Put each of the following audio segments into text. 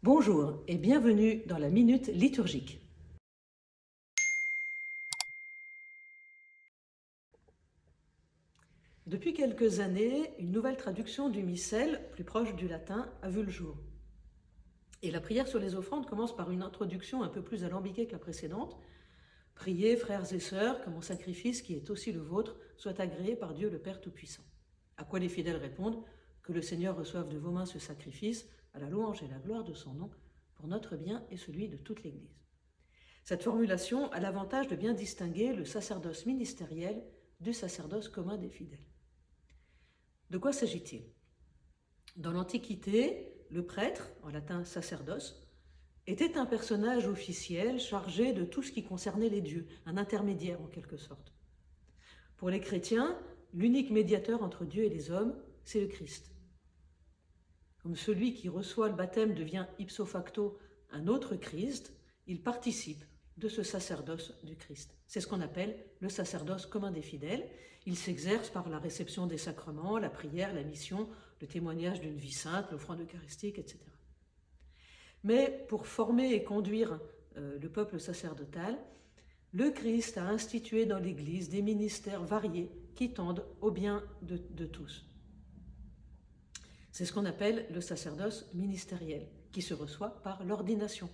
Bonjour et bienvenue dans la Minute Liturgique. Depuis quelques années, une nouvelle traduction du missel, plus proche du latin, a vu le jour. Et la prière sur les offrandes commence par une introduction un peu plus alambiquée que la précédente. Priez, frères et sœurs, que mon sacrifice, qui est aussi le vôtre, soit agréé par Dieu le Père Tout-Puissant. À quoi les fidèles répondent que le Seigneur reçoive de vos mains ce sacrifice, à la louange et la gloire de son nom, pour notre bien et celui de toute l'Église. Cette formulation a l'avantage de bien distinguer le sacerdoce ministériel du sacerdoce commun des fidèles. De quoi s'agit-il? Dans l'Antiquité, le prêtre, en latin sacerdos, était un personnage officiel chargé de tout ce qui concernait les dieux, un intermédiaire en quelque sorte. Pour les chrétiens, l'unique médiateur entre Dieu et les hommes, c'est le Christ. Comme celui qui reçoit le baptême devient ipso facto un autre Christ, il participe de ce sacerdoce du Christ. C'est ce qu'on appelle le sacerdoce commun des fidèles. Il s'exerce par la réception des sacrements, la prière, la mission, le témoignage d'une vie sainte, l'offrande eucharistique, etc. Mais pour former et conduire le peuple sacerdotal, le Christ a institué dans l'Église des ministères variés qui tendent au bien de tous. C'est ce qu'on appelle le sacerdoce ministériel, qui se reçoit par l'ordination.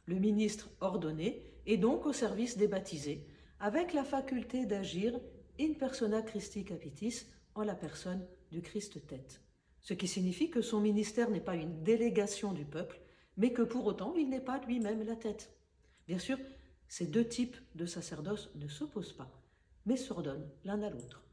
Le ministre ordonné est donc au service des baptisés, avec la faculté d'agir in persona Christi capitis, en la personne du Christ tête. Ce qui signifie que son ministère n'est pas une délégation du peuple, mais que pour autant il n'est pas lui-même la tête. Bien sûr, ces deux types de sacerdoce ne s'opposent pas, mais s'ordonnent l'un à l'autre.